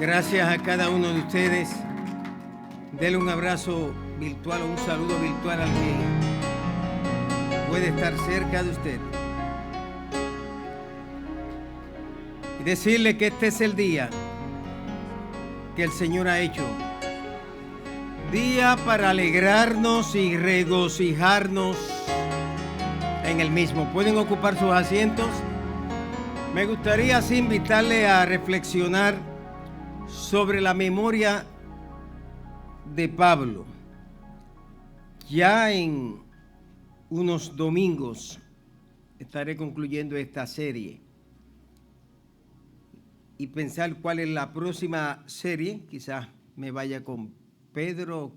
Gracias a cada uno de ustedes. Denle un abrazo virtual o un saludo virtual al que puede estar cerca de usted. Y decirle que este es el día que el Señor ha hecho. Día para alegrarnos y regocijarnos en el mismo. ¿Pueden ocupar sus asientos? Me gustaría así invitarle a reflexionar sobre la memoria de Pablo. Ya en unos domingos estaré concluyendo esta serie y pensar cuál es la próxima serie. Quizás me vaya con Pedro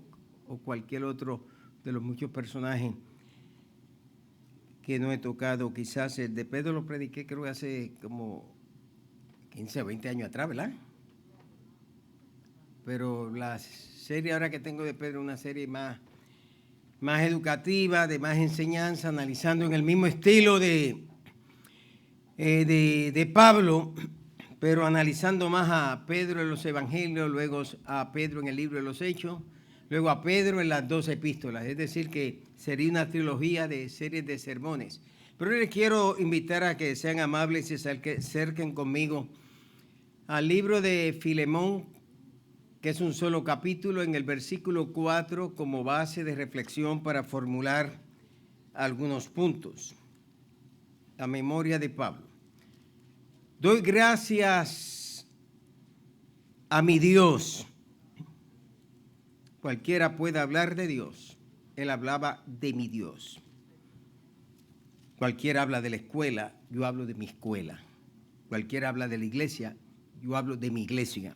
o cualquier otro de los muchos personajes que no he tocado. Quizás el de Pedro lo prediqué creo que hace como 15 o 20 años atrás, ¿verdad? Pero la serie ahora que tengo de Pedro es una serie más educativa, de más enseñanza, analizando en el mismo estilo de Pablo, pero analizando más a Pedro en los evangelios, luego a Pedro en el libro de los Hechos, luego a Pedro en las 2 epístolas. Es decir, que sería una trilogía de series de sermones. Pero les quiero invitar a que sean amables y se acerquen conmigo al libro de Filemón, que es un solo capítulo, en el versículo 4 como base de reflexión para formular algunos puntos. La memoria de Pablo. Doy gracias a mi Dios. Cualquiera puede hablar de Dios. Él hablaba de mi Dios. Cualquiera habla de la escuela, yo hablo de mi escuela. Cualquiera habla de la iglesia, yo hablo de mi iglesia.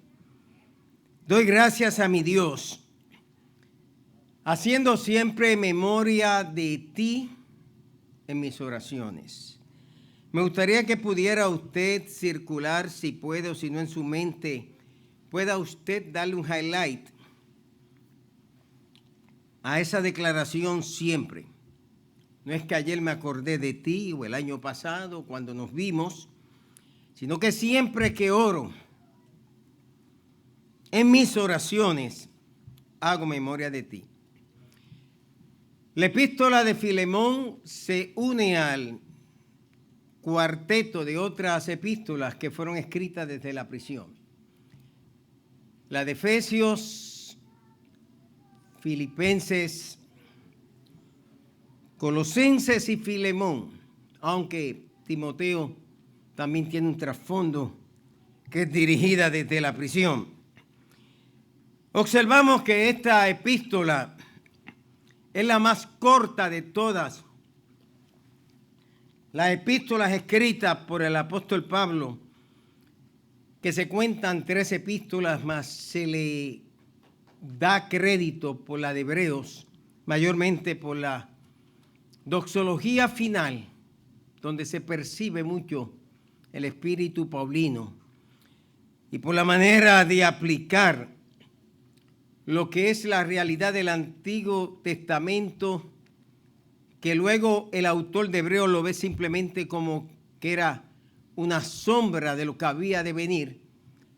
Doy gracias a mi Dios, haciendo siempre memoria de ti en mis oraciones. Me gustaría que pudiera usted circular, si puede o si no en su mente, pueda usted darle un highlight a esa declaración siempre. No es que ayer me acordé de ti o el año pasado cuando nos vimos, sino que siempre que oro, en mis oraciones hago memoria de ti. La epístola de Filemón se une al cuarteto de otras epístolas que fueron escritas desde la prisión. La de Efesios, Filipenses, Colosenses y Filemón, aunque Timoteo también tiene un trasfondo que es dirigida desde la prisión. Observamos que esta epístola es la más corta de todas las epístolas escritas por el apóstol Pablo, que se cuentan 3 epístolas, más se le da crédito por la de Hebreos, mayormente por la doxología final, donde se percibe mucho el espíritu paulino, y por la manera de aplicar lo que es la realidad del Antiguo Testamento, que luego el autor de Hebreos lo ve simplemente como que era una sombra de lo que había de venir,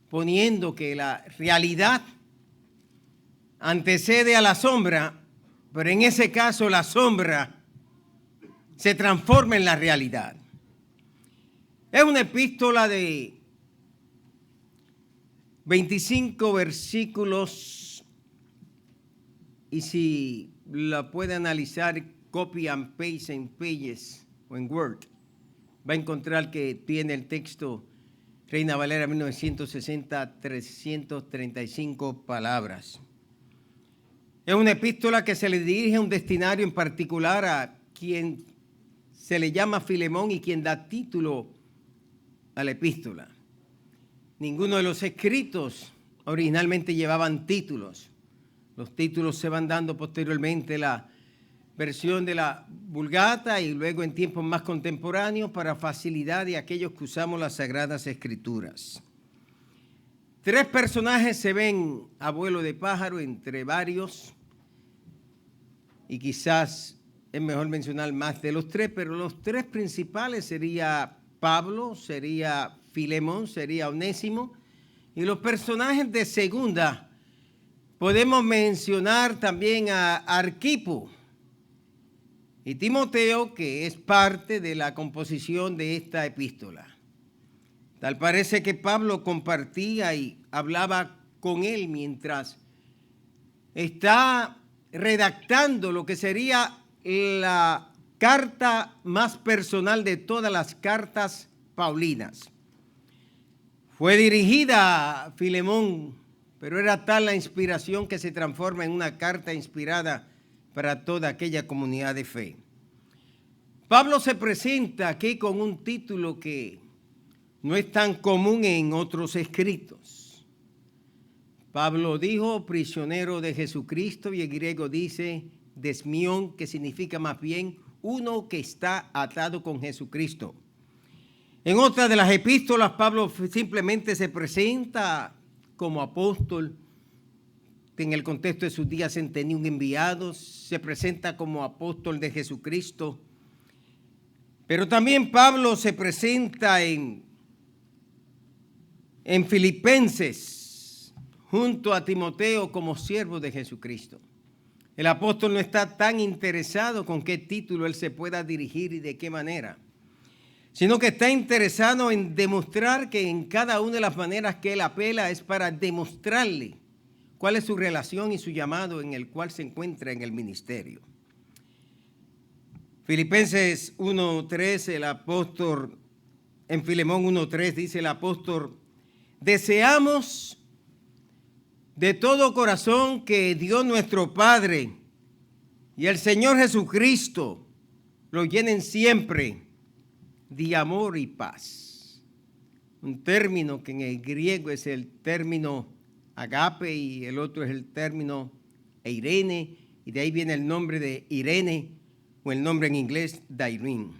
poniendo que la realidad antecede a la sombra, pero en ese caso la sombra se transforma en la realidad. Es una epístola de 25 versículos, y si la puede analizar copy and paste en Pages o en Word, va a encontrar que tiene el texto Reina Valera 1960, 335 palabras. Es una epístola que se le dirige a un destinario en particular, a quien se le llama Filemón y quien da título a la epístola. Ninguno de los escritos originalmente llevaban títulos. Los títulos se van dando posteriormente la versión de la Vulgata y luego en tiempos más contemporáneos para facilidad de aquellos que usamos las Sagradas Escrituras. 3 personajes se ven a vuelo de pájaro entre varios, y quizás es mejor mencionar más de los 3, pero los 3 principales sería Pablo, sería Filemón, sería Onésimo, Y los personajes de segunda, podemos mencionar también a Arquipo y Timoteo, que es parte de la composición de esta epístola. Tal parece que Pablo compartía y hablaba con él mientras está redactando lo que sería la carta más personal de todas las cartas paulinas. Fue dirigida a Filemón, pero era tal la inspiración que se transforma en una carta inspirada para toda aquella comunidad de fe. Pablo se presenta aquí con un título que no es tan común en otros escritos. Pablo dijo prisionero de Jesucristo, y el griego dice desmión, que significa más bien uno que está atado con Jesucristo. En otra de las epístolas, Pablo simplemente se presenta como apóstol. En el contexto de sus días tenía un enviado, se presenta como apóstol de Jesucristo. Pero también Pablo se presenta en Filipenses junto a Timoteo como siervo de Jesucristo. El apóstol no está tan interesado con qué título él se pueda dirigir y de qué manera, sino que está interesado en demostrar que en cada una de las maneras que él apela es para demostrarle cuál es su relación y su llamado en el cual se encuentra en el ministerio. Filipenses 1:3, el apóstol, en Filemón 1:3 dice el apóstol: deseamos de todo corazón que Dios nuestro Padre y el Señor Jesucristo lo llenen siempre de amor y paz. Un término que en el griego es el término agape y el otro es el término eirene, y de ahí viene el nombre de Irene o el nombre en inglés de Irene.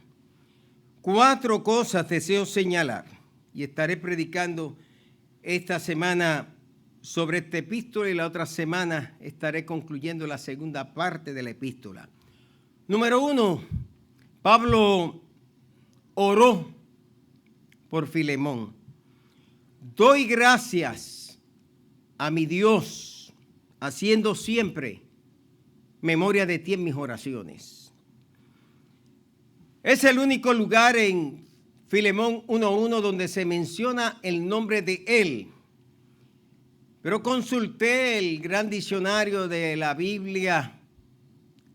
4 cosas deseo señalar y estaré predicando esta semana sobre esta epístola y la otra semana estaré concluyendo la segunda parte de la epístola. Número 1, Pablo oró por Filemón. Doy gracias a mi Dios, haciendo siempre memoria de ti en mis oraciones. Es el único lugar en Filemón 1:1 donde se menciona el nombre de él. Pero consulté el gran diccionario de la Biblia,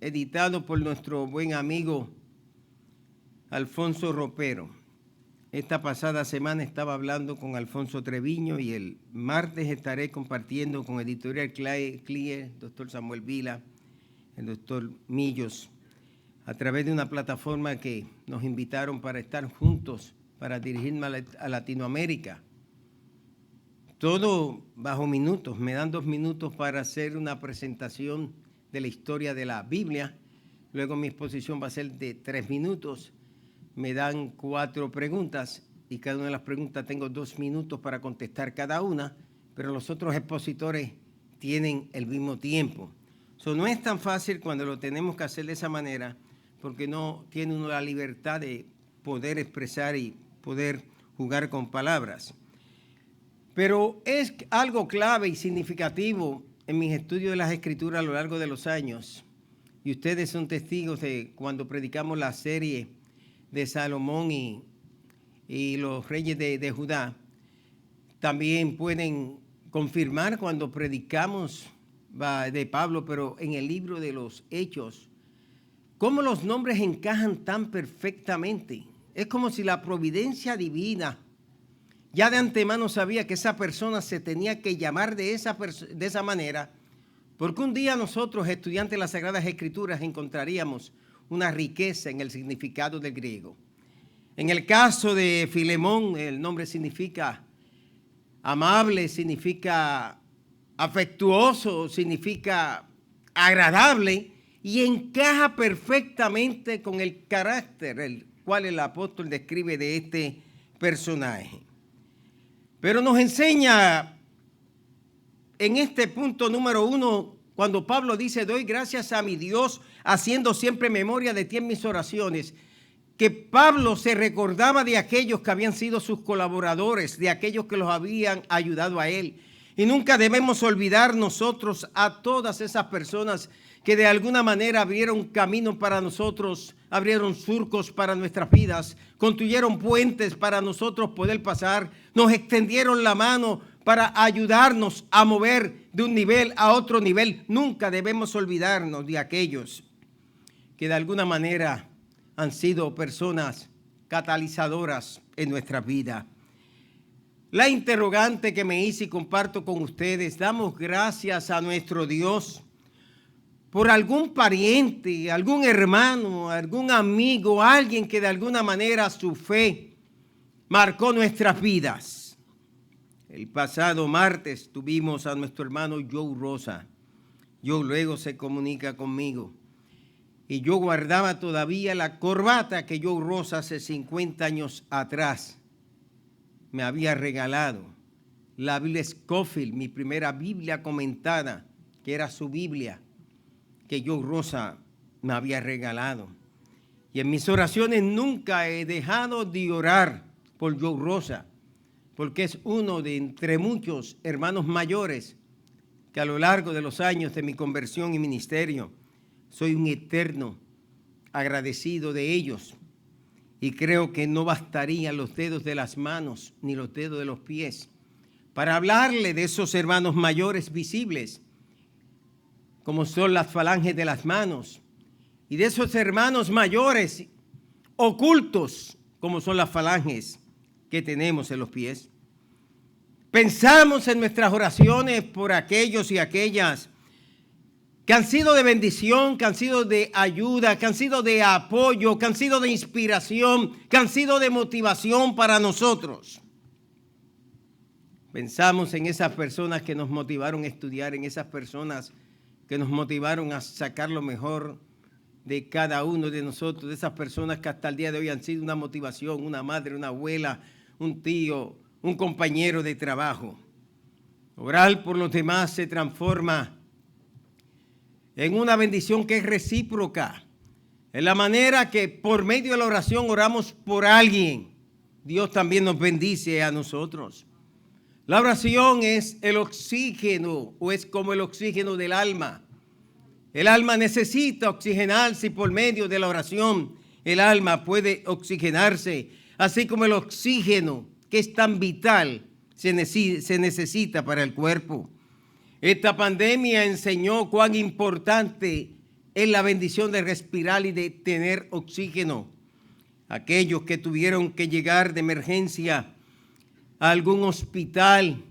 editado por nuestro buen amigo Alfonso Ropero. Esta pasada semana estaba hablando con Alfonso Treviño y el martes estaré compartiendo con Editorial Clear, doctor Samuel Vila, el doctor Millos, a través de una plataforma que nos invitaron para estar juntos, para dirigirme a Latinoamérica. Todo bajo minutos. Me dan 2 minutos para hacer una presentación de la historia de la Biblia. Luego mi exposición va a ser de 3 minutos. Me dan 4 preguntas y cada una de las preguntas tengo 2 minutos para contestar cada una, pero los otros expositores tienen el mismo tiempo. No es tan fácil cuando lo tenemos que hacer de esa manera, porque no tiene uno la libertad de poder expresar y poder jugar con palabras. Pero es algo clave y significativo en mis estudios de las Escrituras a lo largo de los años. Y ustedes son testigos de cuando predicamos la serie de Salomón y los reyes de Judá. También pueden confirmar cuando predicamos de Pablo, pero en el libro de los Hechos, cómo los nombres encajan tan perfectamente. Es como si la providencia divina ya de antemano sabía que esa persona se tenía que llamar de esa manera, porque un día nosotros, estudiantes de las Sagradas Escrituras, encontraríamos una riqueza en el significado del griego. En el caso de Filemón, el nombre significa amable, significa afectuoso, significa agradable y encaja perfectamente con el carácter el cual el apóstol describe de este personaje. Pero nos enseña en este punto número 1, cuando Pablo dice, doy gracias a mi Dios, haciendo siempre memoria de ti en mis oraciones. que Pablo se recordaba de aquellos que habían sido sus colaboradores, de aquellos que los habían ayudado a él. Y nunca debemos olvidar nosotros a todas esas personas que de alguna manera abrieron camino para nosotros, abrieron surcos para nuestras vidas, construyeron puentes para nosotros poder pasar, nos extendieron la mano para ayudarnos a mover de un nivel a otro nivel. Nunca debemos olvidarnos de aquellos que de alguna manera han sido personas catalizadoras en nuestra vida. La interrogante que me hice y comparto con ustedes: damos gracias a nuestro Dios por algún pariente, algún hermano, algún amigo, alguien que de alguna manera su fe marcó nuestras vidas. El pasado martes tuvimos a nuestro hermano Joe Rosa. Joe luego se comunica conmigo. Y yo guardaba todavía la corbata que Joe Rosa hace 50 años atrás me había regalado. La Biblia Scofield, mi primera Biblia comentada, que era su Biblia, que Joe Rosa me había regalado. Y en mis oraciones nunca he dejado de orar por Joe Rosa, porque es uno de entre muchos hermanos mayores que a lo largo de los años de mi conversión y ministerio soy un eterno agradecido de ellos. Y creo que no bastarían los dedos de las manos ni los dedos de los pies para hablarle de esos hermanos mayores visibles, como son las falanges de las manos, y de esos hermanos mayores ocultos, como son las falanges que tenemos en los pies. Pensamos en nuestras oraciones por aquellos y aquellas que han sido de bendición, que han sido de ayuda, que han sido de apoyo, que han sido de inspiración, que han sido de motivación para nosotros. Pensamos en esas personas que nos motivaron a estudiar, en esas personas que nos motivaron a sacar lo mejor de cada uno de nosotros, de esas personas que hasta el día de hoy han sido una motivación, una madre, una abuela, un tío, un compañero de trabajo. Orar por los demás se transforma en una bendición que es recíproca. En la manera que por medio de la oración oramos por alguien, Dios también nos bendice a nosotros. La oración es el oxígeno, o es como el oxígeno del alma. El alma necesita oxigenarse y por medio de la oración el alma puede oxigenarse, así como el oxígeno, que es tan vital, se necesita para el cuerpo. Esta pandemia enseñó cuán importante es la bendición de respirar y de tener oxígeno. Aquellos que tuvieron que llegar de emergencia a algún hospital,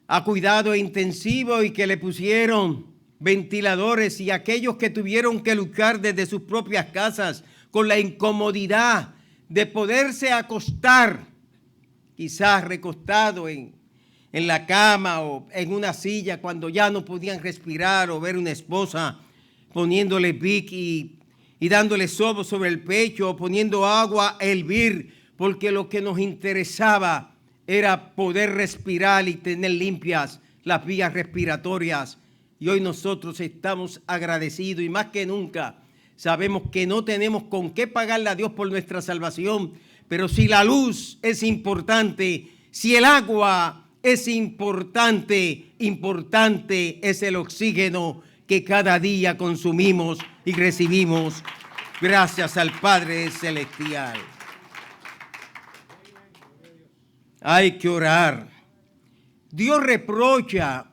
a cuidado intensivo y que le pusieron ventiladores, y aquellos que tuvieron que luchar desde sus propias casas con la incomodidad de poderse acostar, quizás recostado en la cama o en una silla cuando ya no podían respirar, o ver una esposa poniéndole Vic y dándole sobo sobre el pecho, o poniendo agua a hervir, porque lo que nos interesaba era poder respirar y tener limpias las vías respiratorias. Y hoy nosotros estamos agradecidos, y más que nunca sabemos que no tenemos con qué pagarle a Dios por nuestra salvación, pero si la luz es importante, si el agua es importante, importante es el oxígeno que cada día consumimos y recibimos gracias al Padre Celestial. Hay que orar. Dios reprocha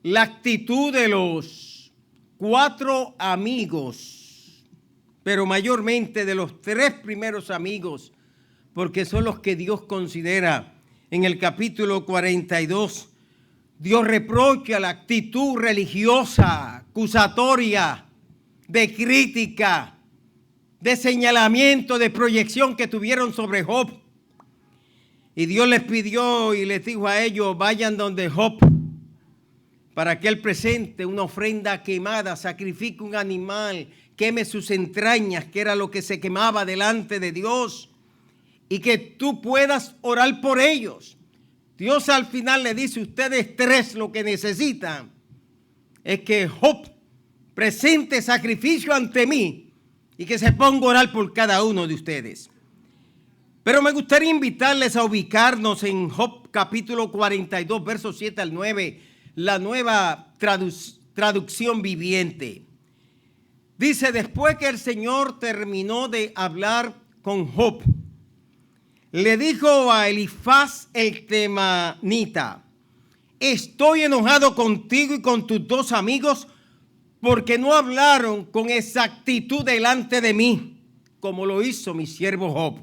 la actitud de los 4 amigos, pero mayormente de los 3 primeros amigos, porque son los que Dios considera. En el capítulo 42, Dios reprocha la actitud religiosa, acusatoria, de crítica, de señalamiento, de proyección que tuvieron sobre Job. Y Dios les pidió y les dijo a ellos: vayan donde Job, para que él presente una ofrenda quemada, sacrifique un animal, queme sus entrañas, que era lo que se quemaba delante de Dios, y que tú puedas orar por ellos. Dios al final le dice: ustedes 3 lo que necesitan es que Job presente sacrificio ante mí, y que se ponga a orar por cada uno de ustedes. Pero me gustaría invitarles a ubicarnos en Job capítulo 42, versos 7 al 9, la nueva traducción viviente. Dice, después que el Señor terminó de hablar con Job, le dijo a Elifaz el temanita, estoy enojado contigo y con tus dos amigos porque no hablaron con exactitud delante de mí, como lo hizo mi siervo Job.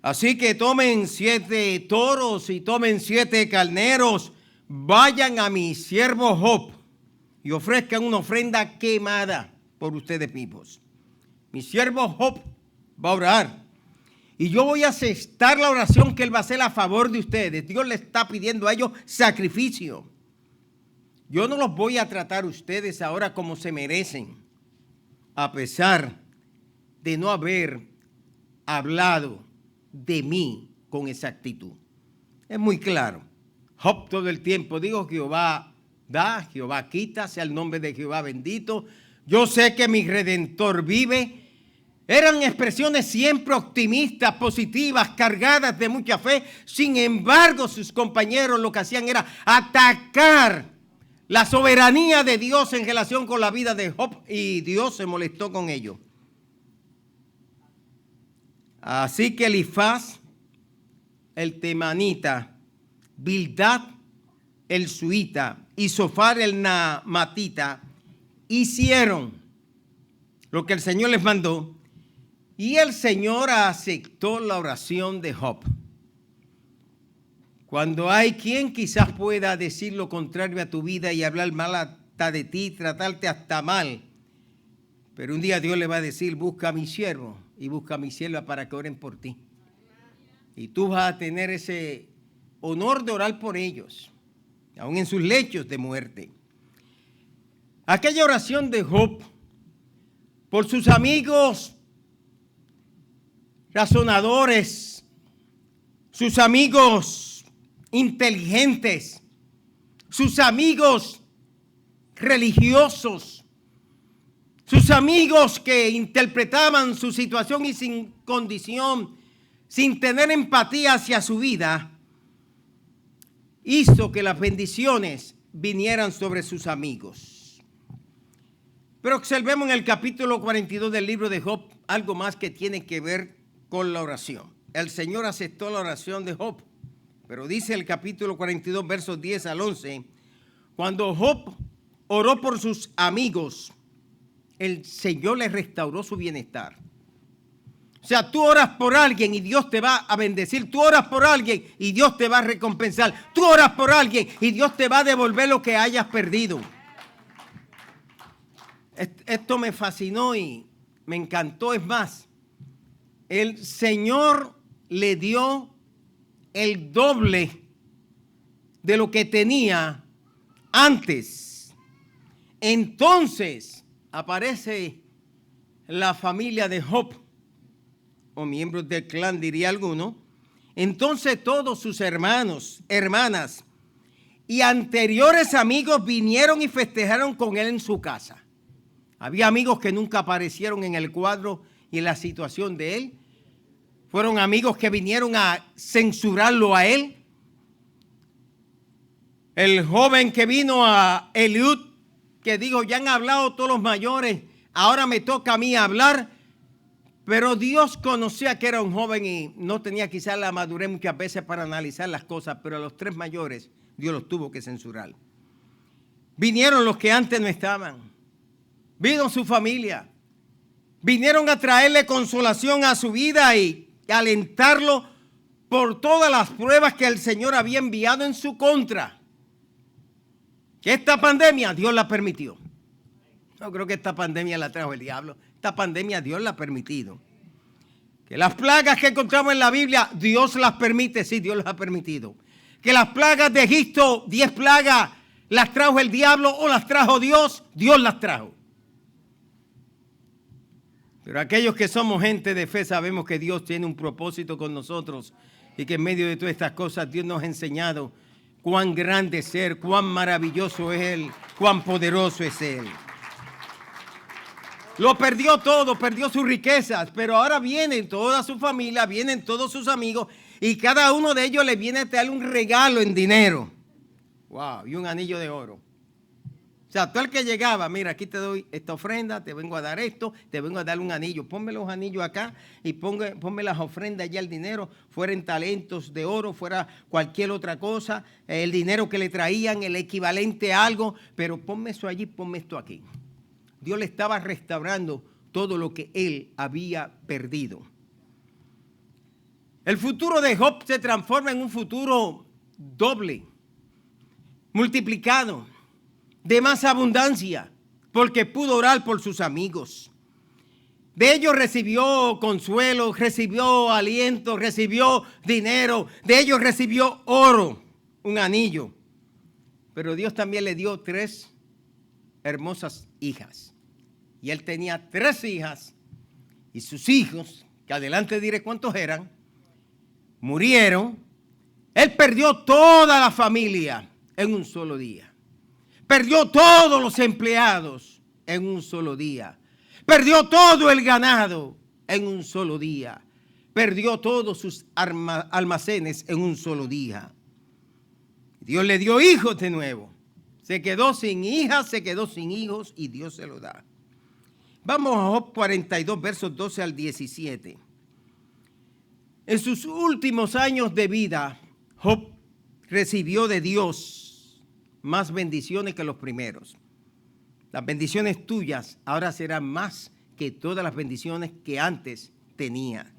Así que tomen 7 toros y tomen 7 carneros, vayan a mi siervo Job y ofrezcan una ofrenda quemada por ustedes mismos. Mi siervo Job va a orar y yo voy a aceptar la oración que él va a hacer a favor de ustedes. Dios le está pidiendo a ellos sacrificio. Yo no los voy a tratar a ustedes ahora como se merecen, a pesar de no haber hablado de mí con exactitud. Es muy claro. Job todo el tiempo dijo, Jehová da, Jehová quita, sea el nombre de Jehová bendito. Yo sé que mi Redentor vive. Eran expresiones siempre optimistas, positivas, cargadas de mucha fe. Sin embargo, sus compañeros lo que hacían era atacar la soberanía de Dios en relación con la vida de Job, y Dios se molestó con ello. Así que Elifaz, el temanita, Bildad, el suita, y Zofar, el naamatita, hicieron lo que el Señor les mandó, y el Señor aceptó la oración de Job. Cuando hay quien quizás pueda decir lo contrario a tu vida y hablar mal hasta de ti, tratarte hasta mal, pero un día Dios le va a decir, busca a mi siervo y busca a mi sierva para que oren por ti. Y tú vas a tener ese honor de orar por ellos, aún en sus lechos de muerte. Aquella oración de Job por sus amigos razonadores, sus amigos inteligentes, sus amigos religiosos, sus amigos que interpretaban su situación y sin condición, sin tener empatía hacia su vida, hizo que las bendiciones vinieran sobre sus amigos. Pero observemos en el capítulo 42 del libro de Job algo más que tiene que ver con la oración. El Señor aceptó la oración de Job, pero dice el capítulo 42, versos 10 al 11, cuando Job oró por sus amigos, el Señor le restauró su bienestar. O sea, tú oras por alguien y Dios te va a bendecir. Tú oras por alguien y Dios te va a recompensar. Tú oras por alguien y Dios te va a devolver lo que hayas perdido. Esto me fascinó y me encantó. Es más, el Señor le dio el doble de lo que tenía antes. Entonces aparece la familia de Job, o miembros del clan, diría alguno. Entonces todos sus hermanos, hermanas y anteriores amigos vinieron y festejaron con él en su casa. Había amigos que nunca aparecieron en el cuadro y en la situación de él. Fueron amigos que vinieron a censurarlo a él. El joven que vino a Eliud, que dijo, ya han hablado todos los mayores, ahora me toca a mí hablar. Pero Dios conocía que era un joven y no tenía quizás la madurez muchas veces para analizar las cosas, pero a los 3 mayores Dios los tuvo que censurar. Vinieron los que antes no estaban. Vino su familia. Vinieron a traerle consolación a su vida y alentarlo por todas las pruebas que el Señor había enviado en su contra. Que esta pandemia Dios la permitió. No creo que esta pandemia la trajo el diablo. Esta pandemia Dios la ha permitido. Que las plagas que encontramos en la Biblia, Dios las permite, sí, Dios las ha permitido. Que las plagas de Egipto, 10 plagas, las trajo el diablo o las trajo Dios, Dios las trajo. Pero aquellos que somos gente de fe sabemos que Dios tiene un propósito con nosotros y que en medio de todas estas cosas Dios nos ha enseñado cuán grande es Él, cuán maravilloso es Él, cuán poderoso es Él. Lo perdió todo, perdió sus riquezas, pero ahora vienen toda su familia, vienen todos sus amigos y cada uno de ellos le viene a traer un regalo en dinero. Wow, y un anillo de oro. O sea, todo el que llegaba, mira, aquí te doy esta ofrenda, te vengo a dar esto, te vengo a dar un anillo. Ponme los anillos acá y ponme las ofrendas allá, el dinero, fueran talentos de oro, fuera cualquier otra cosa, el dinero que le traían, el equivalente a algo, pero ponme eso allí, ponme esto aquí. Dios le estaba restaurando todo lo que él había perdido. El futuro de Job se transforma en un futuro doble, multiplicado, de más abundancia, porque pudo orar por sus amigos. De ellos recibió consuelo, recibió aliento, recibió dinero, de ellos recibió oro, un anillo. Pero Dios también le dio 3 hermosas hijas. Y él tenía 3 hijas y sus hijos, que adelante diré cuántos eran, murieron. Él perdió toda la familia en un solo día. Perdió todos los empleados en un solo día. Perdió todo el ganado en un solo día. Perdió todos sus almacenes en un solo día. Dios le dio hijos de nuevo. Se quedó sin hijas, se quedó sin hijos y Dios se lo da. Vamos a Job 42, versos 12 al 17. En sus últimos años de vida, Job recibió de Dios más bendiciones que los primeros. Las bendiciones tuyas ahora serán más que todas las bendiciones que antes tenía.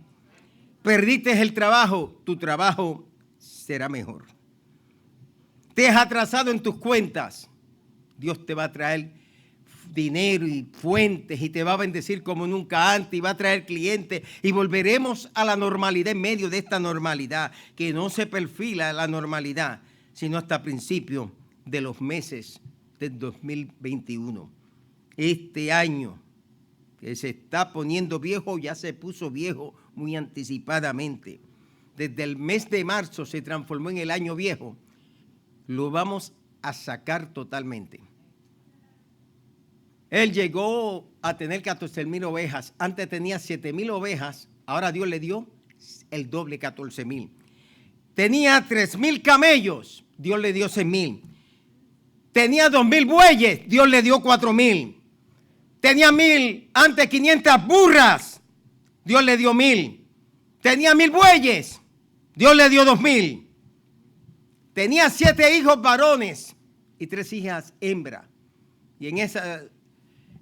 Perdiste el trabajo, tu trabajo será mejor. Te has atrasado en tus cuentas, Dios te va a traer dinero y fuentes y te va a bendecir como nunca antes y va a traer clientes y volveremos a la normalidad en medio de esta normalidad que no se perfila la normalidad, sino hasta principio de los meses del 2021. Este año que se está poniendo viejo, ya se puso viejo muy anticipadamente. Desde el mes de marzo se transformó en el año viejo. Lo vamos a sacar totalmente. Él llegó a tener 14,000 ovejas. Antes tenía 7,000 ovejas. Ahora Dios le dio el doble, 14,000. Tenía 3,000 camellos. Dios le dio 6,000. Tenía 2,000 bueyes, Dios le dio 4,000. Tenía 500 burras, Dios le dio 1,000. Tenía 1,000 bueyes, Dios le dio 2,000. Tenía 7 hijos varones y 3 hijas hembras. Y en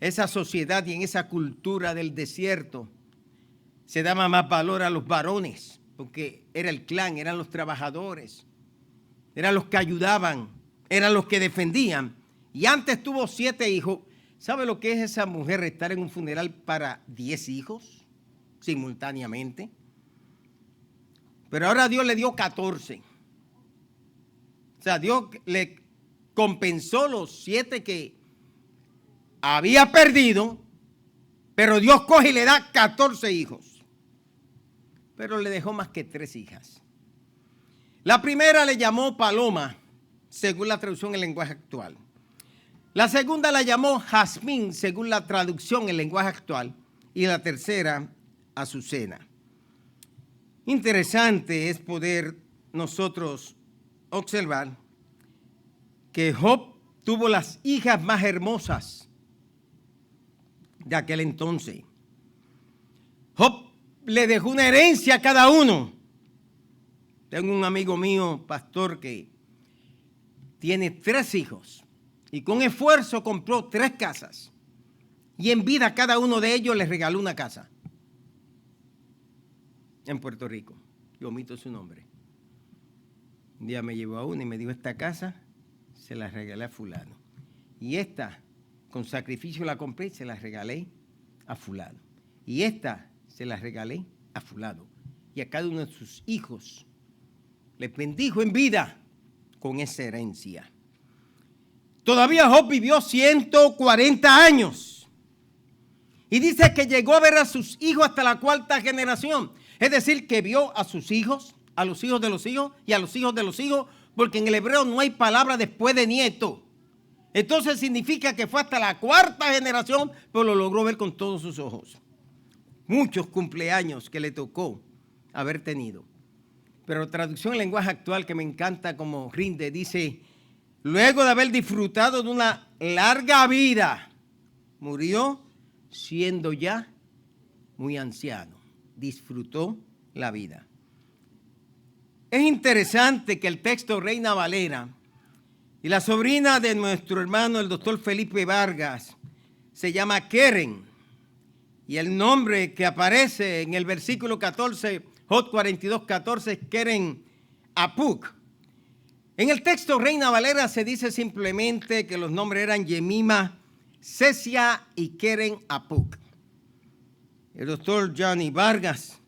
esa sociedad y en esa cultura del desierto se daba más valor a los varones, porque era el clan, eran los trabajadores, eran los que ayudaban, eran los que defendían. Y antes tuvo 7 hijos. ¿Sabe lo que es esa mujer estar en un funeral para 10 hijos simultáneamente? Pero ahora Dios le dio 14. O sea, Dios le compensó los 7 que había perdido, pero Dios coge y le da 14 hijos. Pero le dejó más que 3 hijas. La primera le llamó Paloma, según la traducción en lenguaje actual. La segunda la llamó Jazmín, según la traducción en lenguaje actual. Y la tercera, Azucena. Interesante es poder nosotros observar que Job tuvo las hijas más hermosas de aquel entonces. Job le dejó una herencia a cada uno. Tengo un amigo mío, pastor, que tiene 3 hijos y con esfuerzo compró 3 casas y en vida cada uno de ellos les regaló una casa en Puerto Rico. Yo omito su nombre. Un día me llevó a una y me dijo: esta casa se la regalé a fulano y esta con sacrificio la compré y se la regalé a fulano y esta se la regalé a fulano, y a cada uno de sus hijos les bendijo en vida con esa herencia. Todavía Job vivió 140 años. Y dice que llegó a ver a sus hijos hasta la 4ª generación. Es decir, que vio a sus hijos, a los hijos de los hijos y a los hijos de los hijos, porque en el hebreo no hay palabra después de nieto. Entonces significa que fue hasta la cuarta generación, pero lo logró ver con todos sus ojos. Muchos cumpleaños que le tocó haber tenido. Pero traducción en lenguaje actual que me encanta como rinde, dice, luego de haber disfrutado de una larga vida, murió siendo ya muy anciano. Disfrutó la vida. Es interesante que el texto Reina Valera y la sobrina de nuestro hermano, el doctor Felipe Vargas, se llama Keren. Y el nombre que aparece en el versículo 14, Job 42:14, es Keren Apuk. En el texto Reina Valera se dice simplemente que los nombres eran Yemima, Cecia y Keren Apuk. El doctor Johnny Vargas,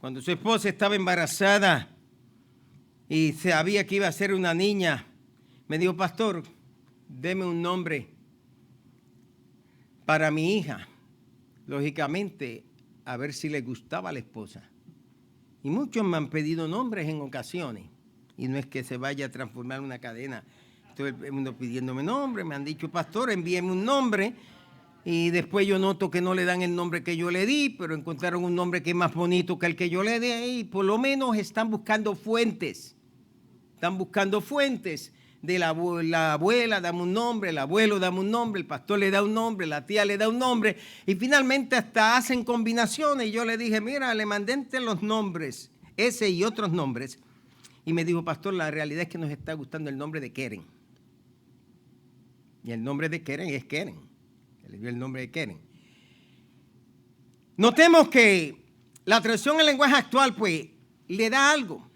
cuando su esposa estaba embarazada y sabía que iba a ser una niña, me dijo, pastor, deme un nombre para mi hija. Lógicamente, a ver si le gustaba a la esposa. Y muchos me han pedido nombres en ocasiones. Y no es que se vaya a transformar en una cadena. Todo el mundo pidiéndome nombres. Me han dicho, pastor, envíeme un nombre. Y después yo noto que no le dan el nombre que yo le di, pero encontraron un nombre que es más bonito que el que yo le di. Y por lo menos están buscando fuentes. Están buscando fuentes. De la abuela, dame un nombre, el abuelo, dame un nombre, el pastor le da un nombre, la tía le da un nombre, y finalmente hasta hacen combinaciones. Y yo le dije, mira, le mandé entre los nombres, ese y otros nombres, y me dijo, pastor, la realidad es que nos está gustando el nombre de Keren. Y el nombre de Keren es Keren. Le dio el nombre de Keren. Notemos que la traducción en lenguaje actual, pues, le da algo.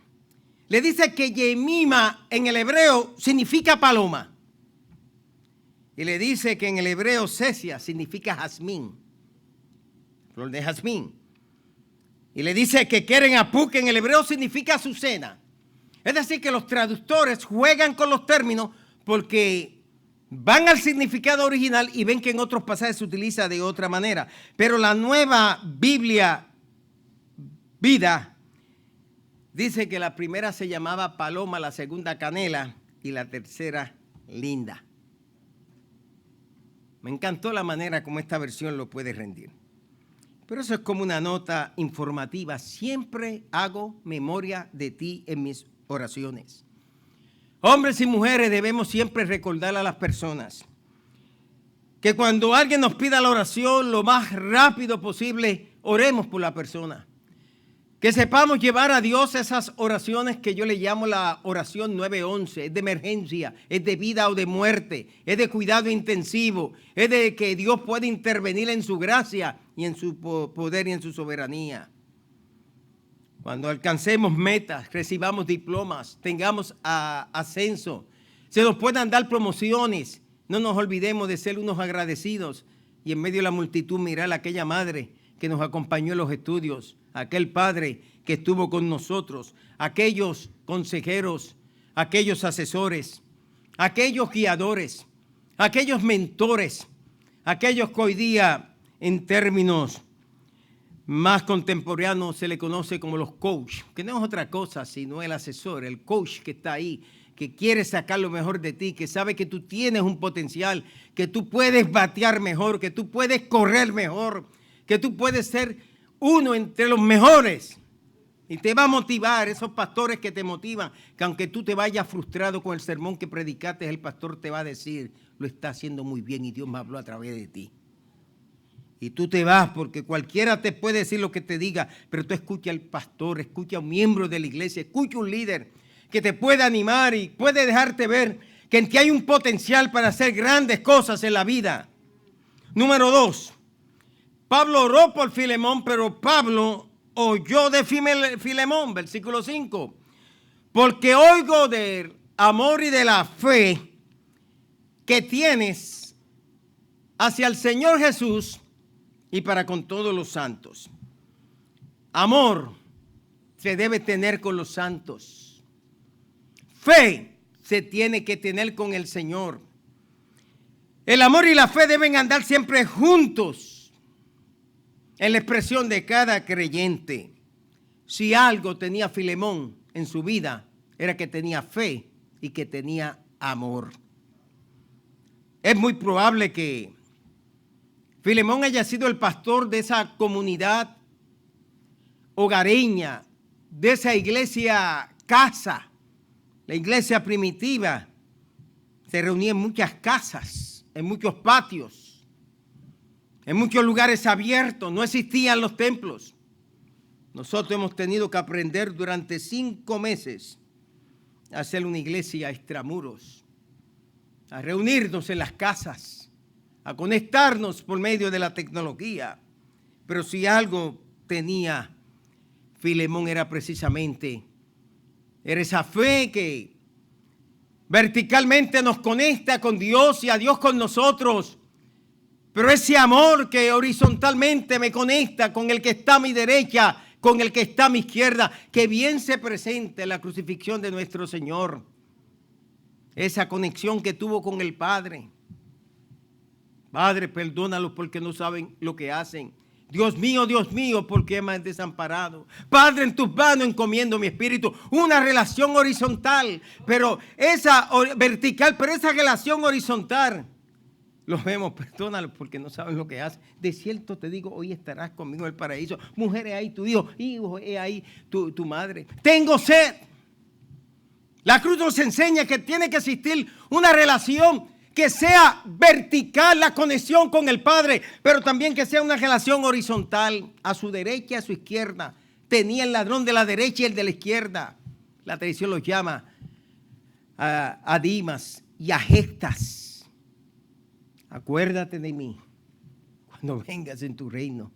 Le dice que Yemima en el hebreo significa paloma. Y le dice que en el hebreo Cecia significa jazmín, flor de jazmín. Y le dice que Keren Apuk en el hebreo significa azucena. Es decir, que los traductores juegan con los términos porque van al significado original y ven que en otros pasajes se utiliza de otra manera. Pero la Nueva Biblia Vida dice que la primera se llamaba paloma, la segunda canela y la tercera linda. Me encantó la manera como esta versión lo puede rendir. Pero eso es como una nota informativa. Siempre hago memoria de ti en mis oraciones. Hombres y mujeres debemos siempre recordar a las personas que cuando alguien nos pida la oración, lo más rápido posible, oremos por la persona. Que sepamos llevar a Dios esas oraciones que yo le llamo la oración 911. Es de emergencia, es de vida o de muerte, es de cuidado intensivo, es de que Dios puede intervenir en su gracia y en su poder y en su soberanía. Cuando alcancemos metas, recibamos diplomas, tengamos ascenso, se nos puedan dar promociones, no nos olvidemos de ser unos agradecidos y en medio de la multitud mirar a aquella madre que nos acompañó en los estudios, aquel padre que estuvo con nosotros, aquellos consejeros, aquellos asesores, aquellos guiadores, aquellos mentores, aquellos que hoy día en términos más contemporáneos se le conoce como los coach, que no es otra cosa sino el asesor, el coach que está ahí, que quiere sacar lo mejor de ti, que sabe que tú tienes un potencial, que tú puedes batear mejor, que tú puedes correr mejor, que tú puedes ser uno entre los mejores. Y te va a motivar, esos pastores que te motivan, que aunque tú te vayas frustrado con el sermón que predicaste, el pastor te va a decir, lo está haciendo muy bien y Dios me habló a través de ti. Y tú te vas porque cualquiera te puede decir lo que te diga, pero tú escucha al pastor, escucha a un miembro de la iglesia, escucha a un líder que te puede animar y puede dejarte ver que en ti hay un potencial para hacer grandes cosas en la vida. Número 2. Pablo oró por Filemón, pero Pablo oyó de Filemón, versículo 5. Porque oigo del amor y de la fe que tienes hacia el Señor Jesús y para con todos los santos. Amor se debe tener con los santos. Fe se tiene que tener con el Señor. El amor y la fe deben andar siempre juntos en la expresión de cada creyente. Si algo tenía Filemón en su vida, era que tenía fe y que tenía amor. es muy probable que Filemón haya sido el pastor de esa comunidad hogareña, de esa iglesia casa, la iglesia primitiva. Se reunía en muchas casas, en muchos patios, en muchos lugares abiertos. No existían los templos. Nosotros hemos tenido que aprender durante 5 meses a hacer una iglesia extramuros, a reunirnos en las casas, a conectarnos por medio de la tecnología. Pero si algo tenía Filemón era precisamente esa fe que verticalmente nos conecta con Dios y a Dios con nosotros. Pero ese amor que horizontalmente me conecta con el que está a mi derecha, con el que está a mi izquierda, que bien se presenta en la crucifixión de nuestro Señor. Esa conexión que tuvo con el Padre. Padre, perdónalos porque no saben lo que hacen. Dios mío, ¿por qué me has desamparado? Padre, en tus manos encomiendo mi espíritu. Una relación horizontal, pero esa vertical, pero esa relación horizontal. Los vemos, perdónalos porque no saben lo que hacen. De cierto te digo, hoy estarás conmigo en el paraíso. Mujer, he ahí tu hijo, hijo, he ahí tu madre. Tengo sed. La cruz nos enseña que tiene que existir una relación que sea vertical, la conexión con el Padre, pero también que sea una relación horizontal, a su derecha y a su izquierda. Tenía el ladrón de la derecha y el de la izquierda. La tradición los llama a Dimas y a Gestas. Acuérdate de mí cuando vengas en tu reino.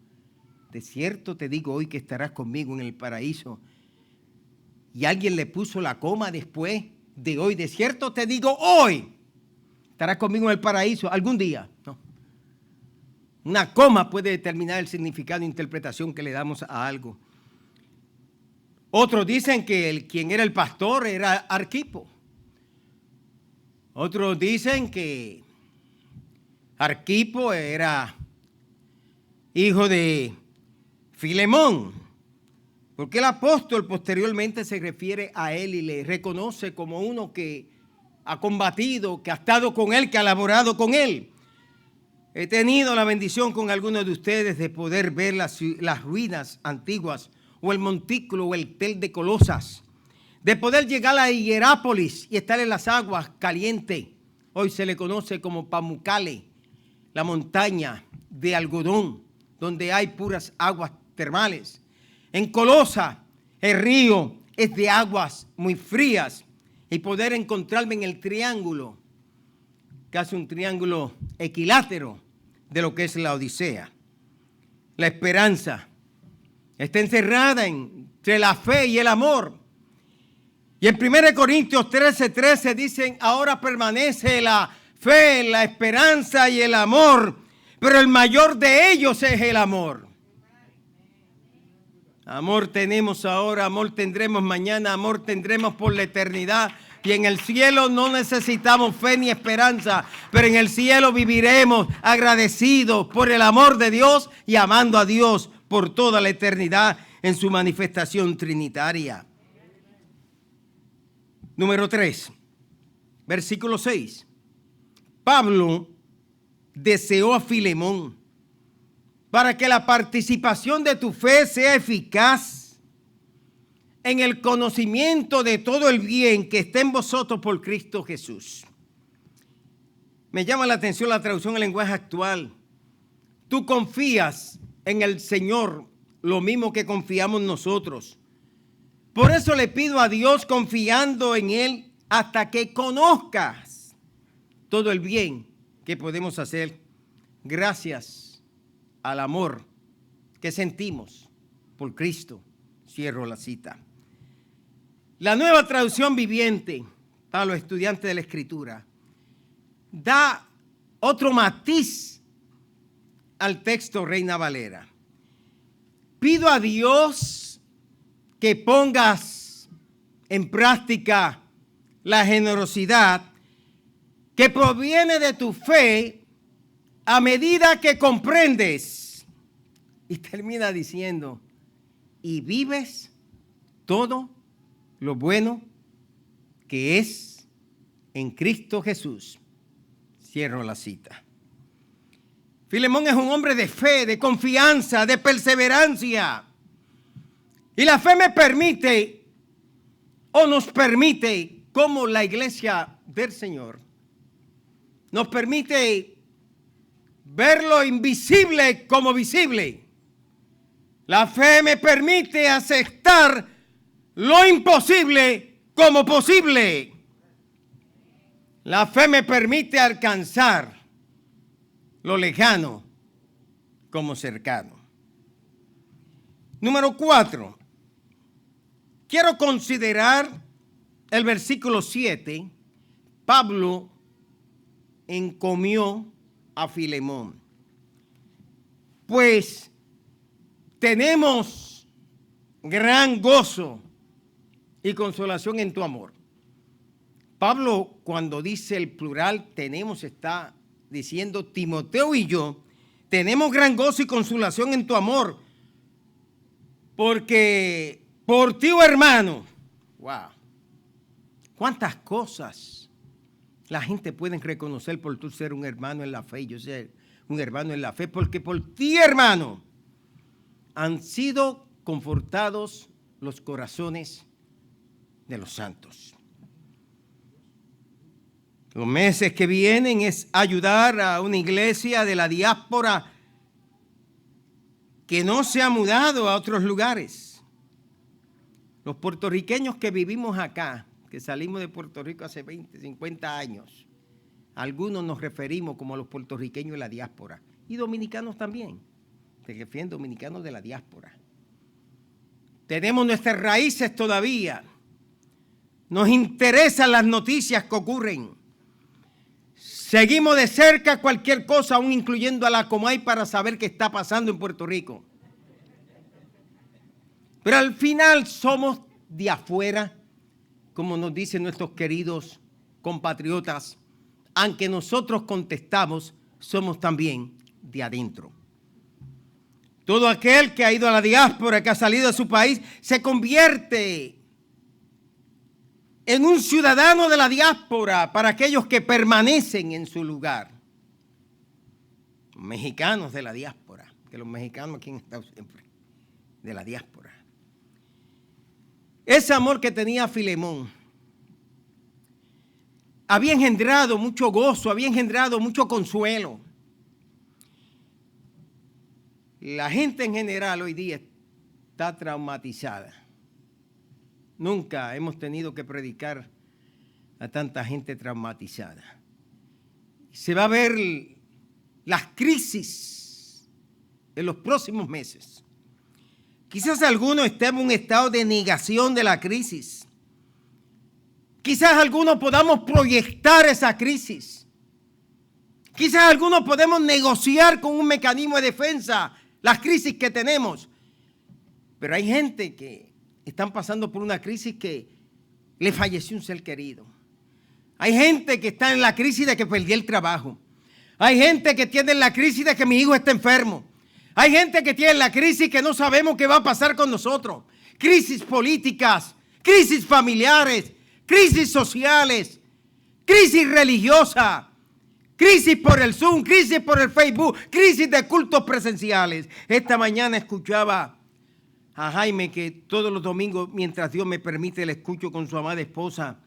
De cierto te digo hoy que estarás conmigo en el paraíso. Y alguien le puso la coma después de hoy. De cierto te digo hoy. Estarás conmigo en el paraíso algún día. No. Una coma puede determinar el significado e interpretación que le damos a algo. Otros dicen que quien era el pastor era Arquipo. Otros dicen que Arquipo era hijo de Filemón. Porque el apóstol posteriormente se refiere a él y le reconoce como uno que ha combatido, que ha estado con él, que ha laborado con él. He tenido la bendición con algunos de ustedes de poder ver las ruinas antiguas o el montículo o el tel de Colosas, de poder llegar a Hierápolis y estar en las aguas calientes. Hoy se le conoce como Pamukkale, la montaña de algodón, donde hay puras aguas termales. En Colosa, el río es de aguas muy frías. Y poder encontrarme en el triángulo, casi un triángulo equilátero de lo que es la Odisea. La esperanza está encerrada entre la fe y el amor. Y en 1 Corintios 13:13 dicen, ahora permanece la fe, la esperanza y el amor, pero el mayor de ellos es el amor. Amor tenemos ahora, amor tendremos mañana, amor tendremos por la eternidad. Y en el cielo no necesitamos fe ni esperanza, pero en el cielo viviremos agradecidos por el amor de Dios y amando a Dios por toda la eternidad en su manifestación trinitaria. Número 3, versículo 6. Pablo deseó a Filemón para que la participación de tu fe sea eficaz en el conocimiento de todo el bien que está en vosotros por Cristo Jesús. Me llama la atención la traducción en lenguaje actual. Tú confías en el Señor lo mismo que confiamos nosotros. Por eso le pido a Dios confiando en Él hasta que conozcas todo el bien que podemos hacer gracias al amor que sentimos por Cristo. Cierro la cita. La Nueva Traducción Viviente para los estudiantes de la Escritura da otro matiz al texto Reina Valera. Pido a Dios que pongas en práctica la generosidad que proviene de tu fe a medida que comprendes. Y termina diciendo, y vives todo lo bueno que es en Cristo Jesús. Cierro la cita. Filemón es un hombre de fe, de confianza, de perseverancia. Y la fe me permite, o nos permite, como la iglesia del Señor, nos permite ver lo invisible como visible. La fe me permite aceptar lo imposible como posible. La fe me permite alcanzar lo lejano como cercano. Número 4. Quiero considerar el versículo 7. Pablo encomió a Filemón. Pues tenemos gran gozo y consolación en tu amor. Pablo, cuando dice el plural tenemos, está diciendo Timoteo y yo tenemos gran gozo y consolación en tu amor, porque por ti, oh hermano, wow, cuántas cosas la gente puede reconocer por tú ser un hermano en la fe y yo ser un hermano en la fe, porque por ti, hermano, han sido confortados los corazones de los santos. Los meses que vienen es ayudar a una iglesia de la diáspora que no se ha mudado a otros lugares. Los puertorriqueños que vivimos acá, que salimos de Puerto Rico hace 20, 50 años, algunos nos referimos como a los puertorriqueños de la diáspora y dominicanos también, se refieren dominicanos de la diáspora. Tenemos nuestras raíces todavía, nos interesan las noticias que ocurren. Seguimos de cerca cualquier cosa, aún incluyendo a la Comay, para saber qué está pasando en Puerto Rico. Pero al final somos de afuera, como nos dicen nuestros queridos compatriotas. Aunque nosotros contestamos, somos también de adentro. Todo aquel que ha ido a la diáspora, que ha salido de su país, se convierte en un ciudadano de la diáspora para aquellos que permanecen en su lugar. Mexicanos de la diáspora, que los mexicanos aquí han estado siempre, de la diáspora. Ese amor que tenía Filemón había engendrado mucho gozo, había engendrado mucho consuelo. La gente en general hoy día está traumatizada. Nunca hemos tenido que predicar a tanta gente traumatizada. Se va a ver las crisis en los próximos meses. Quizás algunos estemos en un estado de negación de la crisis. Quizás algunos podamos proyectar esa crisis. Quizás algunos podemos negociar con un mecanismo de defensa las crisis que tenemos. Pero hay gente que están pasando por una crisis que le falleció un ser querido. Hay gente que está en la crisis de que perdió el trabajo. Hay gente que tiene la crisis de que mi hijo está enfermo. Hay gente que tiene la crisis que no sabemos qué va a pasar con nosotros. Crisis políticas, crisis familiares, crisis sociales, crisis religiosa, crisis por el Zoom, crisis por el Facebook, crisis de cultos presenciales. Esta mañana escuchaba a Jaime, que todos los domingos, mientras Dios me permite, le escucho con su amada esposa.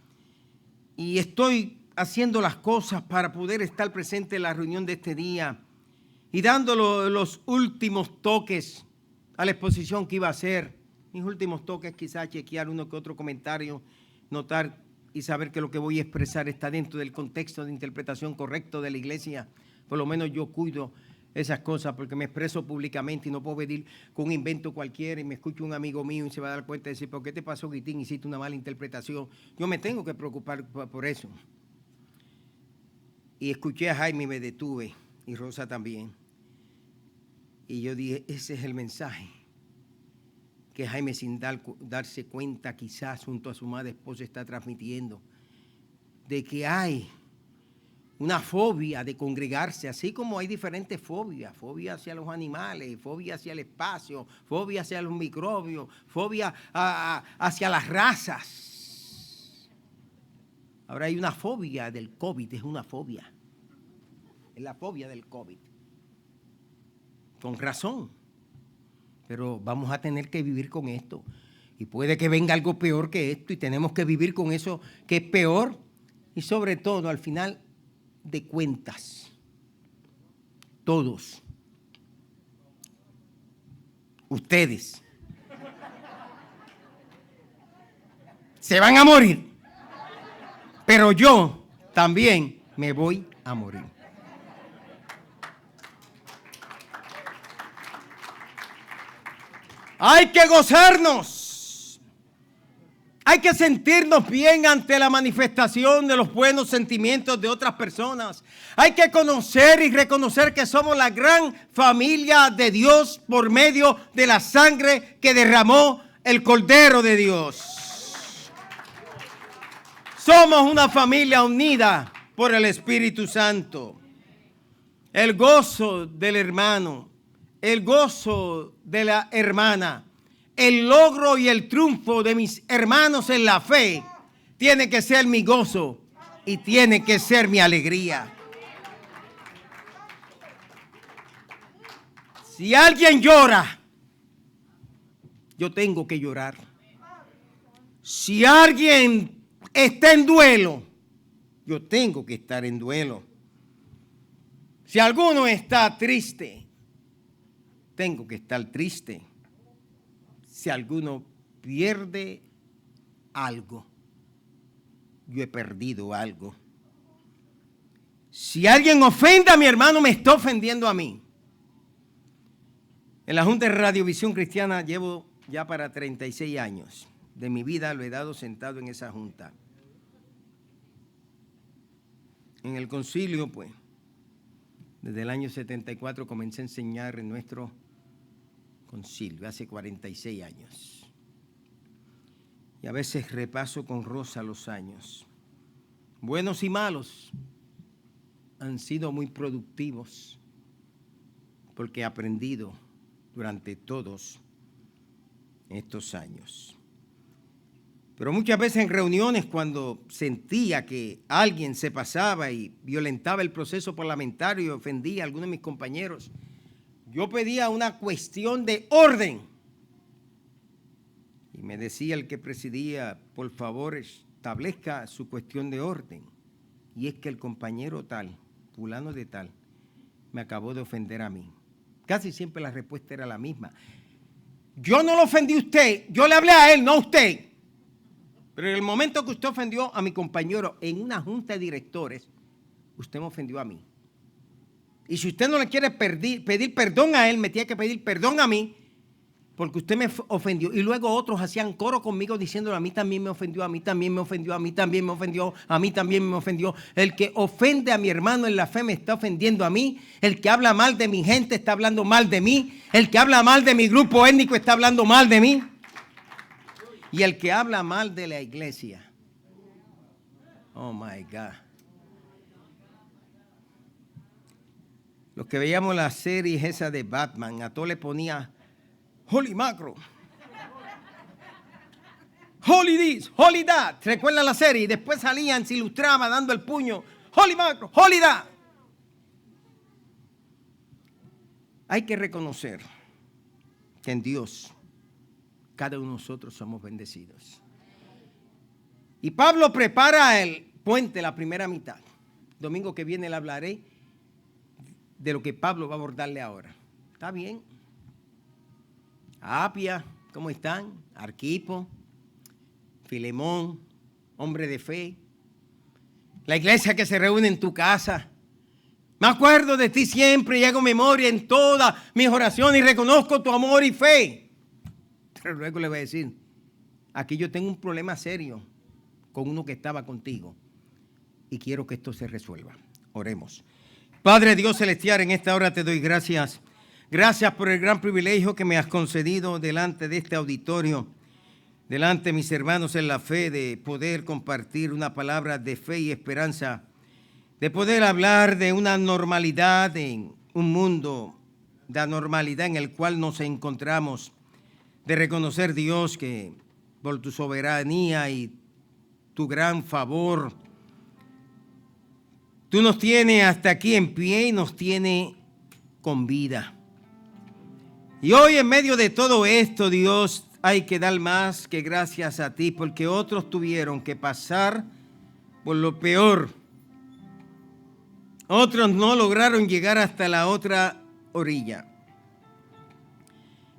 Y estoy haciendo las cosas para poder estar presente en la reunión de este día y dando los últimos toques a la exposición que iba a hacer. Mis últimos toques, quizás chequear uno que otro comentario, notar y saber que lo que voy a expresar está dentro del contexto de interpretación correcto de la iglesia. Por lo menos yo cuido esas cosas porque me expreso públicamente y no puedo venir con un invento cualquiera y me escucha un amigo mío y se va a dar cuenta y decir, ¿por qué te pasó, Guitín? Hiciste una mala interpretación. Yo me tengo que preocupar por eso. Y escuché a Jaime y me detuve, y Rosa también. Y yo dije, ese es el mensaje que Jaime, sin darse cuenta, quizás junto a su madre esposa, está transmitiendo, de que hay una fobia de congregarse, así como hay diferentes fobias, fobia hacia los animales, fobia hacia el espacio, fobia hacia los microbios, fobia hacia las razas. Ahora hay una fobia del COVID, es una fobia. es la fobia del COVID. Con razón. Pero vamos a tener que vivir con esto. Y puede que venga algo peor que esto y tenemos que vivir con eso que es peor. Y sobre todo, al final de cuentas, todos, ustedes, se van a morir. Pero yo también me voy a morir. Hay que gozarnos. Hay que sentirnos bien ante la manifestación de los buenos sentimientos de otras personas. Hay que conocer y reconocer que somos la gran familia de Dios por medio de la sangre que derramó el Cordero de Dios. Somos una familia unida por el Espíritu Santo. El gozo del hermano, el gozo de la hermana, el logro y el triunfo de mis hermanos en la fe tiene que ser mi gozo y tiene que ser mi alegría. Si alguien llora, yo tengo que llorar. Si alguien está en duelo, yo tengo que estar en duelo. Si alguno está triste, tengo que estar triste. Si alguno pierde algo, yo he perdido algo. Si alguien ofende a mi hermano, me está ofendiendo a mí. En la Junta de Radiovisión Cristiana llevo ya para 36 años. De mi vida lo he dado sentado en esa junta. En el concilio, pues, desde el año 74 comencé a enseñar en nuestro concilio, hace 46 años. Y a veces repaso con Rosa los años. Buenos y malos han sido muy productivos porque he aprendido durante todos estos años. Pero muchas veces en reuniones cuando sentía que alguien se pasaba y violentaba el proceso parlamentario y ofendía a algunos de mis compañeros, yo pedía una cuestión de orden. Y me decía el que presidía, por favor, establezca su cuestión de orden. Y es que el compañero tal, fulano de tal, me acabó de ofender a mí. Casi siempre la respuesta era la misma. Yo no lo ofendí a usted, yo le hablé a él, no a usted. Pero en el momento que usted ofendió a mi compañero en una junta de directores, usted me ofendió a mí. Y si usted no le quiere pedir perdón a él, me tiene que pedir perdón a mí, porque usted me ofendió. Y luego otros hacían coro conmigo diciéndole, a mí también me ofendió, a mí también me ofendió, a mí también me ofendió, a mí también me ofendió. El que ofende a mi hermano en la fe me está ofendiendo a mí. El que habla mal de mi gente está hablando mal de mí. El que habla mal de mi grupo étnico está hablando mal de mí. Y el que habla mal de la iglesia, oh my God. Los que veíamos las series esa de Batman, a todo le ponía Holy Macro, Holy this, Holy that. ¿Recuerdan la serie? Y después salían, se ilustraba dando el puño, Holy Macro, Holy that. Hay que reconocer que en Dios cada uno de nosotros somos bendecidos. Y Pablo prepara el puente, la primera mitad. Domingo que viene le hablaré de lo que Pablo va a abordarle ahora. ¿Está bien? Apia, ¿cómo están? Arquipo, Filemón, hombre de fe. La iglesia que se reúne en tu casa. Me acuerdo de ti siempre y hago memoria en todas mis oraciones y reconozco tu amor y fe. Pero luego le voy a decir, aquí yo tengo un problema serio con uno que estaba contigo y quiero que esto se resuelva. Oremos. Padre Dios celestial, en esta hora te doy gracias. Gracias por el gran privilegio que me has concedido delante de este auditorio, delante de mis hermanos en la fe, de poder compartir una palabra de fe y esperanza, de poder hablar de una normalidad en un mundo de anormalidad en el cual nos encontramos, de reconocer, Dios, que por tu soberanía y tu gran favor Tú nos tienes hasta aquí en pie y nos tienes con vida. Y hoy en medio de todo esto, Dios, hay que dar más que gracias a ti, porque otros tuvieron que pasar por lo peor. Otros no lograron llegar hasta la otra orilla.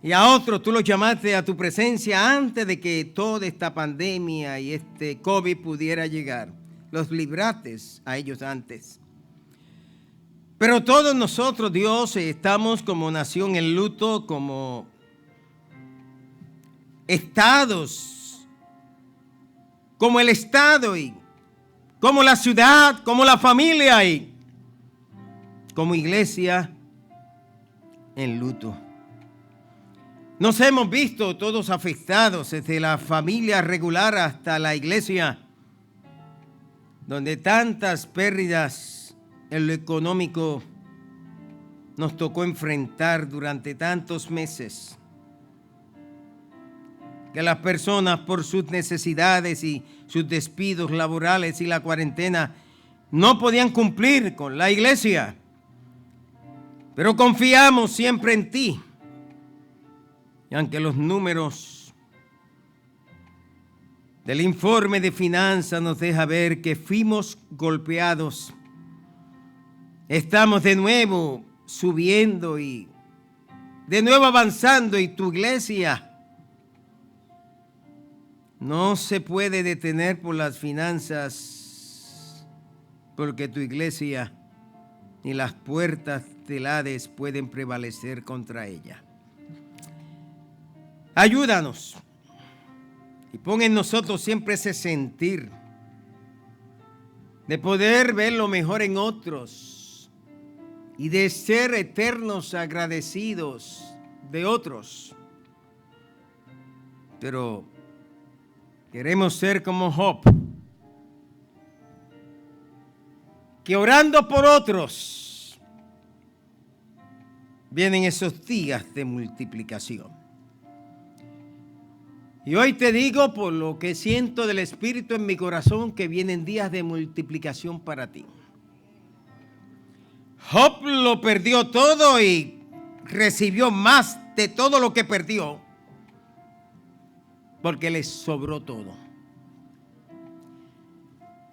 Y a otros tú los llamaste a tu presencia antes de que toda esta pandemia y este COVID pudiera llegar. Los libraste a ellos antes. Pero todos nosotros, Dios, estamos como nación en luto, como estados, como el estado y como la ciudad, como la familia y como iglesia en luto. Nos hemos visto todos afectados, desde la familia regular hasta la iglesia, donde tantas pérdidas en lo económico nos tocó enfrentar durante tantos meses, que las personas por sus necesidades y sus despidos laborales y la cuarentena no podían cumplir con la iglesia. Pero confiamos siempre en ti. Y aunque los números del informe de finanzas nos deja ver que fuimos golpeados, estamos de nuevo subiendo y de nuevo avanzando, y tu iglesia no se puede detener por las finanzas, porque tu iglesia ni las puertas del Hades pueden prevalecer contra ella. Ayúdanos y pon en nosotros siempre ese sentir de poder ver lo mejor en otros y de ser eternos agradecidos de otros. Pero queremos ser como Job, que orando por otros vienen esos días de multiplicación. Y hoy te digo, por lo que siento del Espíritu en mi corazón, que vienen días de multiplicación para ti. Job lo perdió todo y recibió más de todo lo que perdió, porque le sobró todo.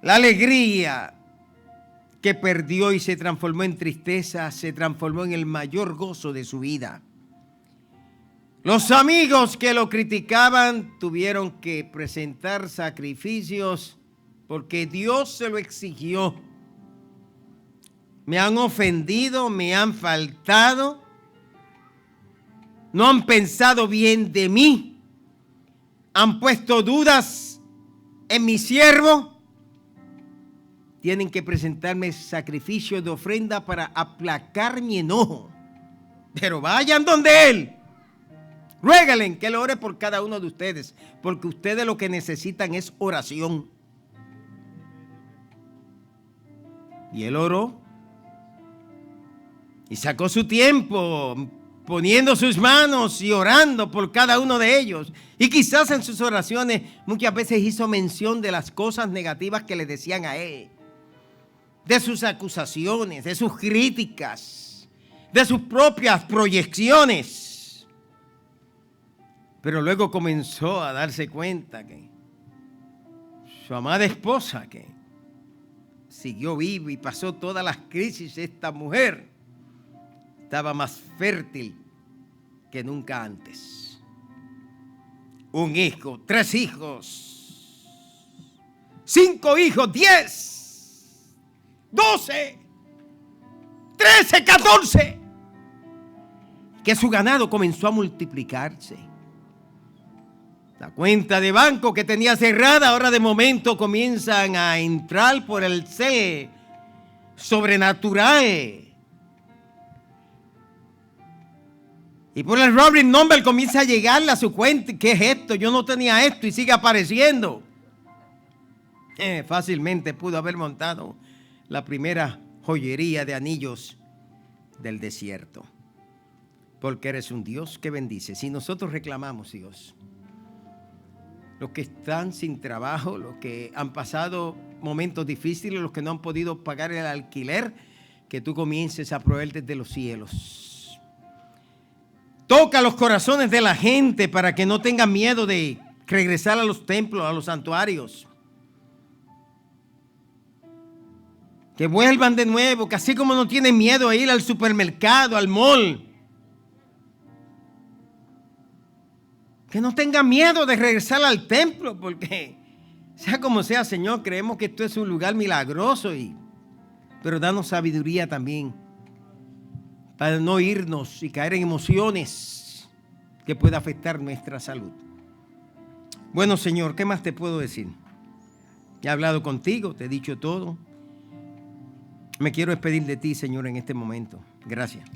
La alegría que perdió y se transformó en tristeza, se transformó en el mayor gozo de su vida. Los amigos que lo criticaban tuvieron que presentar sacrificios porque Dios se lo exigió. Me han ofendido, me han faltado, no han pensado bien de mí, han puesto dudas en mi siervo. Tienen que presentarme sacrificios de ofrenda para aplacar mi enojo. Pero vayan donde Él. Ruégalen que Él ore por cada uno de ustedes, porque ustedes lo que necesitan es oración. Y Él oró y sacó su tiempo poniendo sus manos y orando por cada uno de ellos. Y quizás en sus oraciones muchas veces hizo mención de las cosas negativas que le decían a Él, de sus acusaciones, de sus críticas, de sus propias proyecciones. Pero luego comenzó a darse cuenta que su amada esposa, que siguió viva y pasó todas las crisis, esta mujer estaba más fértil que nunca antes. Un hijo, 3 hijos, 5 hijos, 10, 12, 13, 14. Que su ganado comenzó a multiplicarse. La cuenta de banco que tenía cerrada, ahora de momento comienzan a entrar por el ser sobrenatural. Y por el Robin number comienza a llegarle a su cuenta. ¿Qué es esto? Yo no tenía esto, y sigue apareciendo. Fácilmente pudo haber montado la primera joyería de anillos del desierto. Porque eres un Dios que bendice. Si nosotros reclamamos, Dios, los que están sin trabajo, los que han pasado momentos difíciles, los que no han podido pagar el alquiler, que tú comiences a proveer desde los cielos. Toca los corazones de la gente para que no tengan miedo de regresar a los templos, a los santuarios. Que vuelvan de nuevo, que así como no tienen miedo a ir al supermercado, al mall, que no tengan miedo de regresar al templo, porque sea como sea, Señor, creemos que esto es un lugar milagroso, pero danos sabiduría también para no irnos y caer en emociones que pueda afectar nuestra salud. Bueno, Señor, ¿qué más te puedo decir? He hablado contigo, te he dicho todo. Me quiero despedir de ti, Señor, en este momento. Gracias.